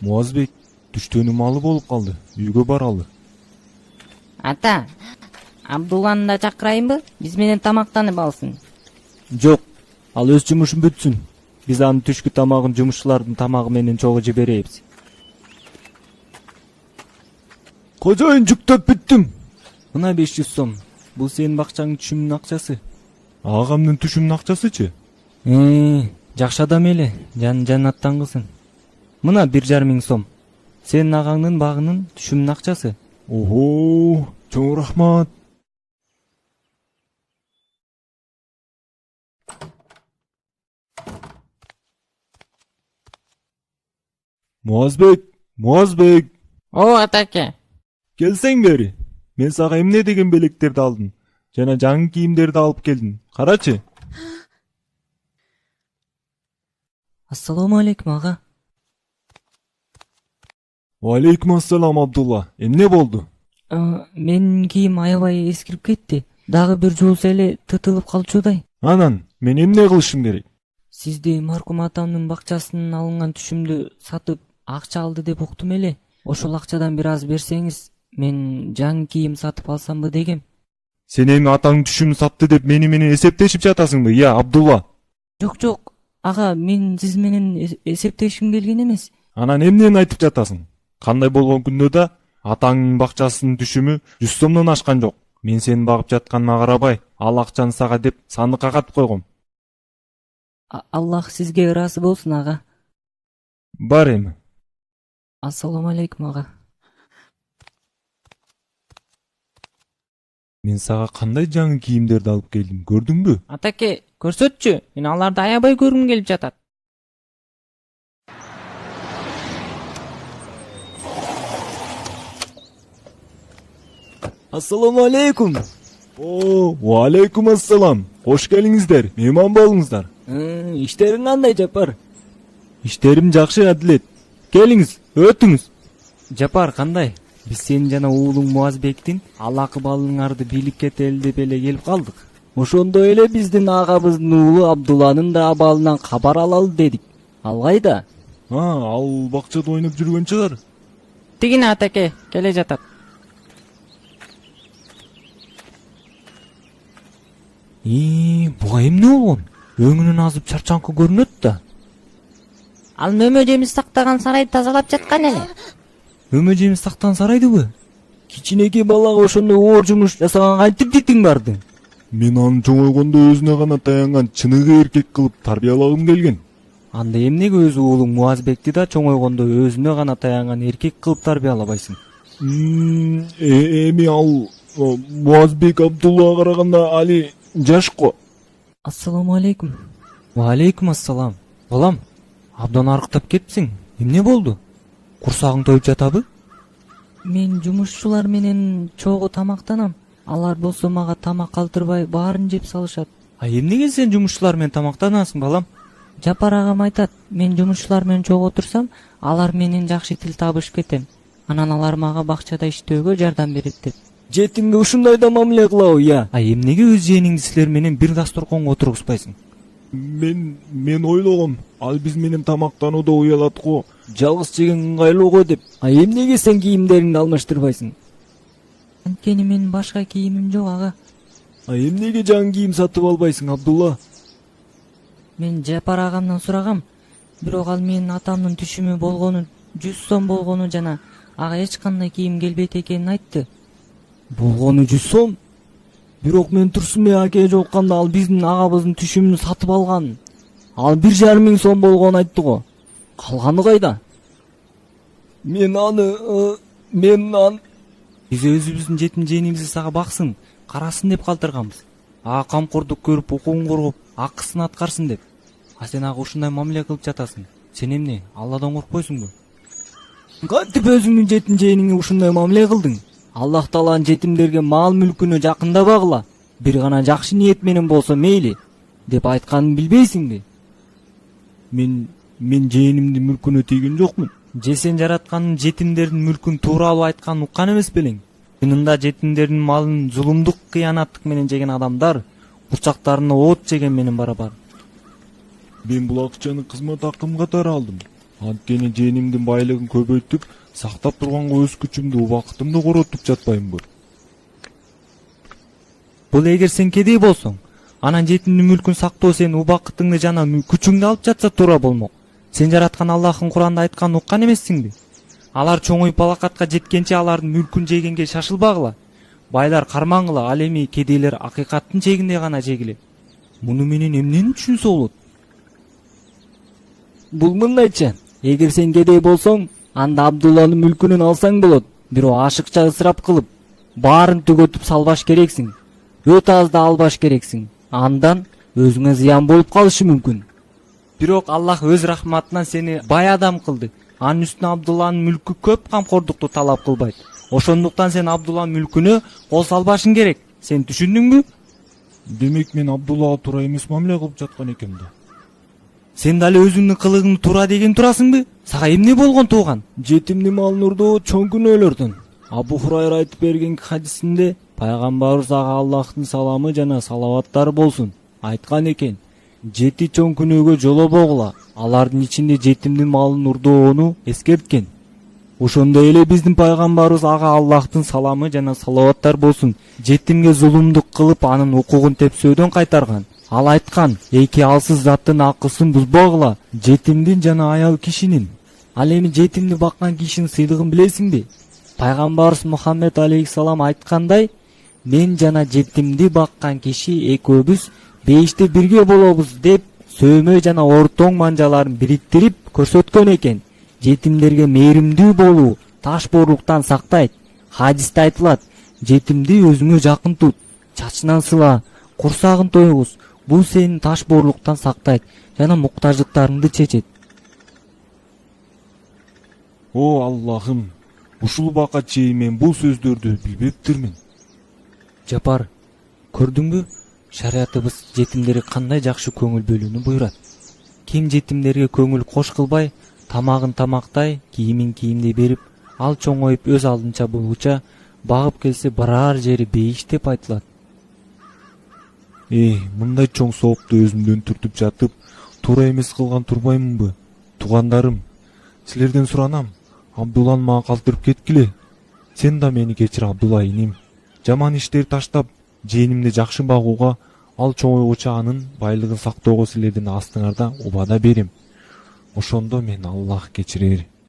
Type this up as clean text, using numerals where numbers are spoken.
Муазбек түштөнүн малы болуп калды. Үйгө баралы. Ата, Абдулланы да чакырайынбы? Биз менен тамактанып алсын. Жок, ал өз жумушун бүтсүн. Биз анын түшкү тамагын жумушчулардын тамагы менен чогуу жиберебиз. Кожоюн, жүктөп бүттүм. Мына 500 сом. Бул сенин бакчаңдын түшүмүнүн акчасы. Агамдын түшүмүнүн акчасычы? Жакшы адам эле, жаннаттан кылсын. Мына 1,5 сом. Сенин агаңдын багынын түшүмүнүн акчасы. Ого, чоң рахмат. Муазбек. О, атаке. Келсең бери. Мен сага эмне деген белектерди алдым. Жана жаңы кийимдерди алып келдим. Карачы. Ассаламу алейкум, ага. Алейкум ассалам, Абдулла. Эмне болду? Менин кийим аябай эскирип кетти. Дагы бир жууса эле тытылып калчудай. Анан, мен эмне кылышым керек? Сизди маркум атамдын бакчасынан алынган түшүмдү сатып акча алды деп уктум эле. Ошол акчадан бир аз берсеңиз, мен жаңы кийим сатып алсамбы дегем. Сен эми атаң түшүмүн сатты деп мени менен эсептешип жатасыңбы, Абдулла? Жок, ага, мен сиз менен эсептешким келген эмес. Анан эмнени айтып жатасың? Кандай болгон күндө да атаңдын бакчасынын түшүмү 100 сомдон ашкан жок. Мен сени багып жатканыма карабай, ал акчаны сага деп сандыкка катып койгом. Аллах сизге ыраазы болсун, ага. Бар эми. Ассаламу алейкум, ага. Мен сага кандай жаңы кийимдерди алып келдим, көрдүңбү? Атаке, көрсөтчү. Мен аларды аябай көргүм келип жатат. Ассаламу алейкум. О, алейкум ассалам. Кош келиңиздер. Мейман болуңуздар. Иштериң кандай, Жапар? Иштерим жакшы, Адилет. Келиңиз, өтүңүз. Жапар, кандай? Биз сенин жана уулуң Муазбектин ал акыбалыңарды бийлип кетели деп эле келип калдык. Ошондой эле биздин агабыздын уулу Абдулланын да абалынан кабар алалы дедик. Ал кайда? Ал бакчада ойноп жүргөн чыгар. Тигине, атаке, келе жатат. Буга эмне болгон? Өңүнүн азып чарчаңкы көрүнөт да. Ал мөмө жемиз сактаган сарайды тазалап жаткан эле. Мөмө жемиз сактаган сарайдыбы? Кичинекей балага ошондой оор жумуш жасаганга кантип дитиң барды? Мен аны чоңойгондо өзүнө гана таянган чыныгы эркек кылып тарбиялагым келген. Анда эмнеге өз уулуң Муазбекти да чоңойгондо өзүнө гана таянган эркек кылып тарбиялабайсың? Эми ал Муазбек Абдуллага караганда али жашко. Ассаламу алейкум. Алейкум ассалам. Балам, абдан арыктап кетипсиң. Эмне болду? Курсагың тоюп жатабы? Мен жумушчулар менен чогуу тамактанам. Алар болсо мага тамак калтырбай баарын жеп салышат. Эмнеге сен жумушчулар менен тамактанасың, балам? Жапар агам айтат, мен жумушчулар менен чогуу отурсам, алар менен жакшы тил табышып кетем. Анан алар мага бакчада иштөөгө жардам берет деп. Жетимге ушундай да мамиле кылабы, Эмнеге өз жээниңди силер менен бир дасторконго отургузбайсың? Мен ойлогом, ал биз менен тамактанууда уялат го, жалгыз жеген ыңгайлуу го деп. Эмнеге сен кийимдериңди алмаштырбайсың? Анткени менин башка кийимим жок, ага. Эмнеге жаңы кийим сатып албайсың, Абдулла? Мен Жапар агамдан сурагам, бирок ал менин атамдын түшүмү болгону 100 сом болгону жана ага эч кандай кийим келбейт экенин айтты. Болгону 100 сом? Бирок мен Турсунбек акеге жолукканда ал биздин агабыздын түшүмүн сатып алган. Ал 1,5 сом болгонун айтты го. Калганы кайда? Мен Биз өзүбүздүн жетим жээнимизди сага баксын, карасын деп калтырганбыз. Ага камкордук көрүп, укугун коргоп, акысын аткарсын деп. Сен ага ушундай мамиле кылып жатасың. Сен эмне, Алладан коркпойсуңбу? Кантип өзүңдүн жетим жээниңе ушундай мамиле кылдың? Аллах Тааланын жетимдерге мал мүлкүнө жакындабагыла, бир гана жакшы ниет менен болсо мейли деп айтканын билбейсиңби? Мен жээнимдин мүлкүнө тийген жокмун. Же сен жаратканын жетимдердин мүлкүн тууралуу айтканын уккан эмес белең? Чынында жетимдердин малын зулумдук, кыянаттык менен жеген адамдар курчактарына от жеген менен барабар. Мен бул акчаны кызмат акым катары алдым. Анткени жээнимдин байлыгын көбөйтүп сактап турганга өз күчүмдү убакытымды коротуп жатпаймынбы? Бул эгер сен кедей болсоң, анан жетимдин мүлкүн сактоо сенин убакытыңды жана күчүңдү алып жатса туура болмок. Сен жараткан Аллахтын Куранда айтканын уккан эмессиңби? Алар чоңоюп балакатка жеткенче алардын мүлкүн жегенге шашылбагыла. Байлар кармангыла, ал эми кедейлер акыйкаттын чегинде гана жегиле. Муну менен эмнени түшүнсө болот? Бул мындайча, эгер сен кедей болсоң, анда Абдулланын мүлкүнөн алсаң болот. Бирок ашыкча ысырап кылып, баарын түгөтүп салбаш керексиң. Өтө аз да албаш керексиң. Андан өзүңө зыян болуп калышы мүмкүн. Бирок Аллах өз рахматынан сени бай адам кылды. Анын үстүнө Абдулланын мүлкү көп камкордукту талап кылбайт. Ошондуктан сен Абдулланын мүлкүнө кол салбашың керек. Сен түшүндүңбү? Демек мен Абдуллага туура эмес мамиле кылып жаткан экем да. Сен дали өзүңдүн кылыгыңды туура деген турасыңбы? Сага эмне болгон тууган? Жетимдин малын урдоо чоң күнөөлөрдөн. Абу Хурайра айтып берген хадисинде пайгамбарыбыз ага Аллахтын саламы жана салаваттары болсун айткан экен: жети чоң күнөөгө жолобогула. Алардын ичинде жетимдин малын урдоону эскерткен. Ошондой эле биздин пайгамбарыбыз ага Аллахтын саламы жана салаваттар болсун жетимге зулумдук кылып анын укугун тепсөөдөн кайтарган. Ал айткан: эки алсыз заттын акысын бузбогула, жетимдин жана аял кишинин. Ал эми жетимди баккан кишинин сыйлыгын билесиңби? Пайгамбарыбыз Мухаммед алейхиссалам айткандай: мен жана жетимди баккан киши экөөбүз бейиште бирге болобуз деп сөөмө жана ортоң манжаларын бириктирип көрсөткөн экен. Жетимдерге мээримдүү болуу ташбоорлуктан сактайт. Хадисте айтылат: жетимди өзүңө жакын тут, чачынан сыла, курсагын тойгуз. Бул сени ташбоорлуктан сактайт жана муктаждыктарыңды чечет. О Аллахым, ушул убакка чейин мен бул сөздөрдү билбептирмин. Жапар, көрдүңбү? Шариятыбыз жетимдерге кандай жакшы көңүл бөлүүнү буйрат. Ким жетимдерге көңүл кош кылбай, тамагын тамактай, кийимин кийимдей берип, ал чоңоюп өз алдынча болгуча багып келсе барар жери бейиш деп айтылат. Мындай чоң соопту өзүмдөн түртүп жатып, туура эмес кылган турбаймынбы? Туугандарым, силерден суранам, Абдулланы мага калтырып кеткиле. Сен да мени кечир, Абдулла иним. Жаман иштерди таштап, жээнимди жакшы багууга, ал чоңойгуча анын байлыгын сактоого силердин астыңарда убада берем. Ошондо мен Аллах кечирер.